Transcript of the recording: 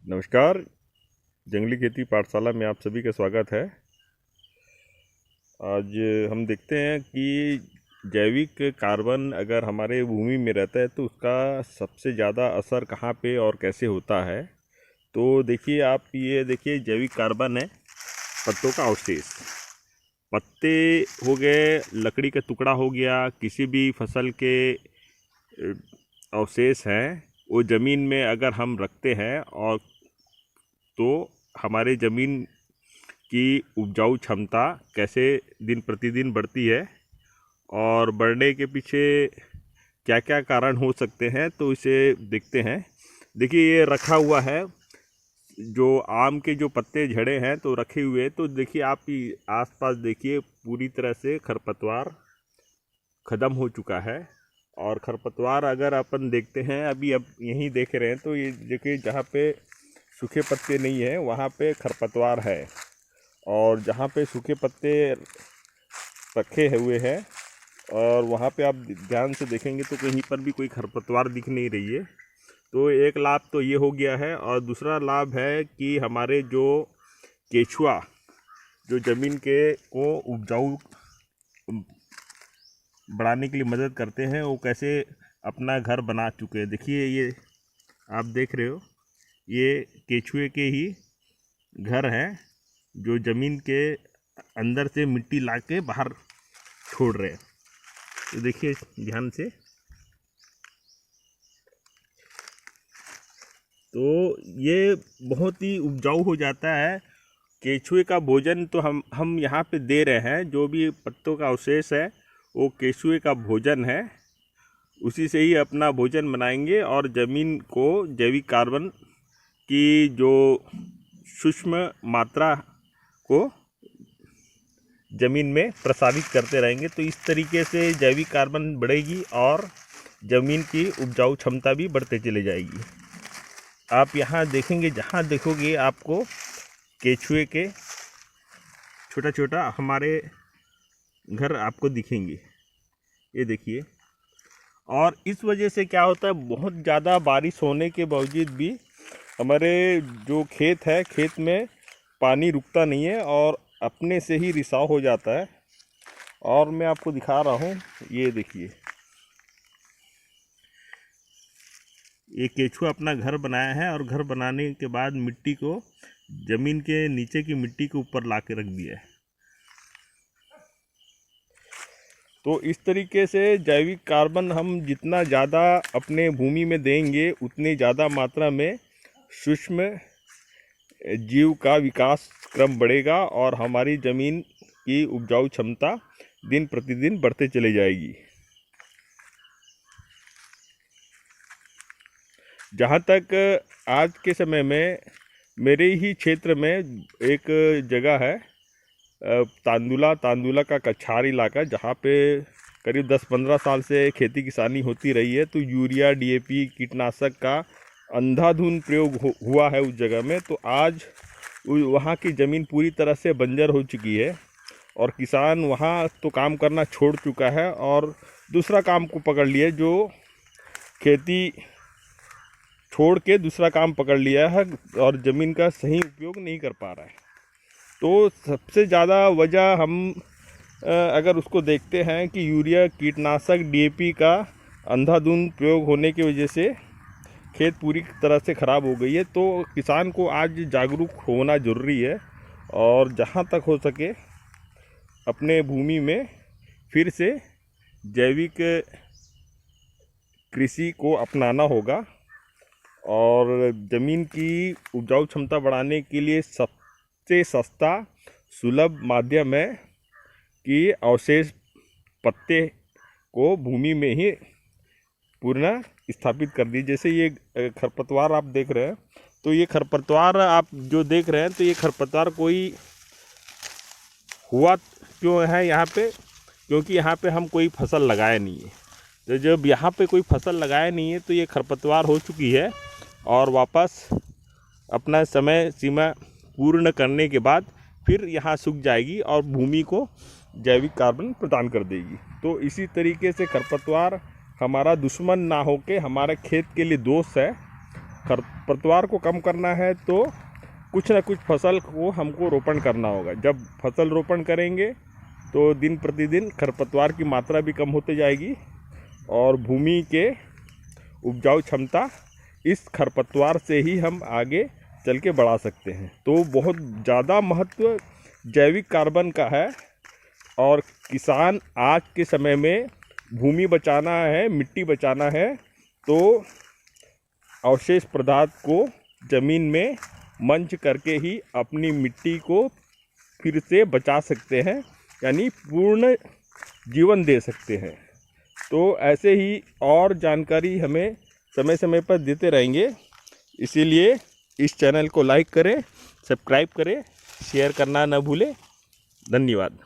नमस्कार। जंगली खेती पाठशाला में आप सभी का स्वागत है। आज हम देखते हैं कि जैविक कार्बन अगर हमारे भूमि में रहता है तो उसका सबसे ज़्यादा असर कहाँ पे और कैसे होता है। तो देखिए, आप ये देखिए, जैविक कार्बन है पत्तों का अवशेष। पत्ते हो गए, लकड़ी का टुकड़ा हो गया, किसी भी फसल के अवशेष हैं, वो ज़मीन में अगर हम रखते हैं और तो हमारे ज़मीन की उपजाऊ क्षमता कैसे दिन प्रतिदिन बढ़ती है और बढ़ने के पीछे क्या क्या कारण हो सकते हैं, तो इसे देखते हैं। देखिए, ये रखा हुआ है, जो आम के जो पत्ते झड़े हैं तो रखे हुए, तो देखिए आप आसपास देखिए, पूरी तरह से खरपतवार ख़त्म हो चुका है। और खरपतवार अगर अपन देखते हैं, अब यहीं देख रहे हैं, तो ये देखिए, जहाँ पे सूखे पत्ते नहीं है वहाँ पे खरपतवार है, और जहाँ पे सूखे पत्ते रखे हुए हैं और वहाँ पे आप ध्यान से देखेंगे तो कहीं पर भी कोई खरपतवार दिख नहीं रही है। तो एक लाभ तो ये हो गया है, और दूसरा लाभ है कि हमारे जो केचुआ जो ज़मीन के को उपजाऊ बढ़ाने के लिए मदद करते हैं, वो कैसे अपना घर बना चुके हैं। देखिए, ये आप देख रहे हो, ये केचुए के ही घर हैं जो ज़मीन के अंदर से मिट्टी ला के बाहर छोड़ रहे हैं। तो देखिए ध्यान से, तो ये बहुत ही उपजाऊ हो जाता है। केचुए का भोजन तो हम यहाँ पे दे रहे हैं, जो भी पत्तों का अवशेष है वो केचुए का भोजन है। उसी से ही अपना भोजन बनाएंगे और ज़मीन को जैविक कार्बन की जो सूक्ष्म मात्रा को ज़मीन में प्रसारित करते रहेंगे। तो इस तरीके से जैविक कार्बन बढ़ेगी और ज़मीन की उपजाऊ क्षमता भी बढ़ते चले जाएगी। आप यहाँ देखेंगे, जहाँ देखोगे आपको केचुए के छोटा छोटा हमारे घर आपको दिखेंगे। ये देखिए, और इस वजह से क्या होता है, बहुत ज़्यादा बारिश होने के बावजूद भी हमारे जो खेत है, खेत में पानी रुकता नहीं है और अपने से ही रिसाव हो जाता है। और मैं आपको दिखा रहा हूँ, ये देखिए, ये केचुआ अपना घर बनाया है और घर बनाने के बाद मिट्टी को ज़मीन के नीचे की मिट्टी के ऊपर ला के रख दिया है। तो इस तरीके से जैविक कार्बन हम जितना ज़्यादा अपने भूमि में देंगे, उतनी ज़्यादा मात्रा में सूक्ष्म जीव का विकास क्रम बढ़ेगा और हमारी ज़मीन की उपजाऊ क्षमता दिन प्रतिदिन बढ़ते चले जाएगी। जहाँ तक आज के समय में मेरे ही क्षेत्र में एक जगह है, तांदुला का कछार इलाका, जहाँ पे करीब 10-15 साल से खेती किसानी होती रही है। तो यूरिया, डीएपी, कीटनाशक का अंधाधुंध प्रयोग हुआ है उस जगह में। तो आज वहाँ की ज़मीन पूरी तरह से बंजर हो चुकी है और किसान वहाँ तो काम करना छोड़ चुका है और दूसरा काम को पकड़ लिया, जो खेती छोड़ के दूसरा काम पकड़ लिया है और ज़मीन का सही उपयोग नहीं कर पा रहा है। तो सबसे ज़्यादा वजह हम अगर उसको देखते हैं कि यूरिया, कीटनाशक, डीएपी का अंधाधुंध प्रयोग होने की वजह से खेत पूरी तरह से ख़राब हो गई है। तो किसान को आज जागरूक होना ज़रूरी है और जहाँ तक हो सके अपने भूमि में फिर से जैविक कृषि को अपनाना होगा और ज़मीन की उपजाऊ क्षमता बढ़ाने के लिए सबसे सस्ता सुलभ माध्यम है कि अवशेष पत्ते को भूमि में ही पुनः स्थापित कर दी। जैसे ये खरपतवार आप देख रहे हैं, तो ये खरपतवार आप जो देख रहे हैं, तो ये खरपतवार कोई हुआ क्यों है यहाँ पे, क्योंकि यहाँ पे हम कोई फसल लगाए नहीं है। तो जब यहाँ पे कोई फसल लगाए नहीं है तो ये खरपतवार हो चुकी है और वापस अपना समय सीमा पूर्ण करने के बाद फिर यहाँ सूख जाएगी और भूमि को जैविक कार्बन प्रदान कर देगी। तो इसी तरीके से खरपतवार हमारा दुश्मन ना होके हमारे खेत के लिए दोस्त है खरपतवार को कम करना है तो कुछ ना कुछ फसल को हमको रोपण करना होगा। जब फसल रोपण करेंगे तो दिन प्रतिदिन खरपतवार की मात्रा भी कम होती जाएगी और भूमि के उपजाऊ क्षमता इस खरपतवार से ही हम आगे चल के बढ़ा सकते हैं। तो बहुत ज़्यादा महत्व जैविक कार्बन का है और किसान आज के समय में भूमि बचाना है, मिट्टी बचाना है तो अवशेष पदार्थ को ज़मीन में मंच करके ही अपनी मिट्टी को फिर से बचा सकते हैं, यानी पूर्ण जीवन दे सकते हैं। तो ऐसे ही और जानकारी हमें समय समय पर देते रहेंगे, इसीलिए इस चैनल को लाइक करें, सब्सक्राइब करें, शेयर करना न भूलें। धन्यवाद।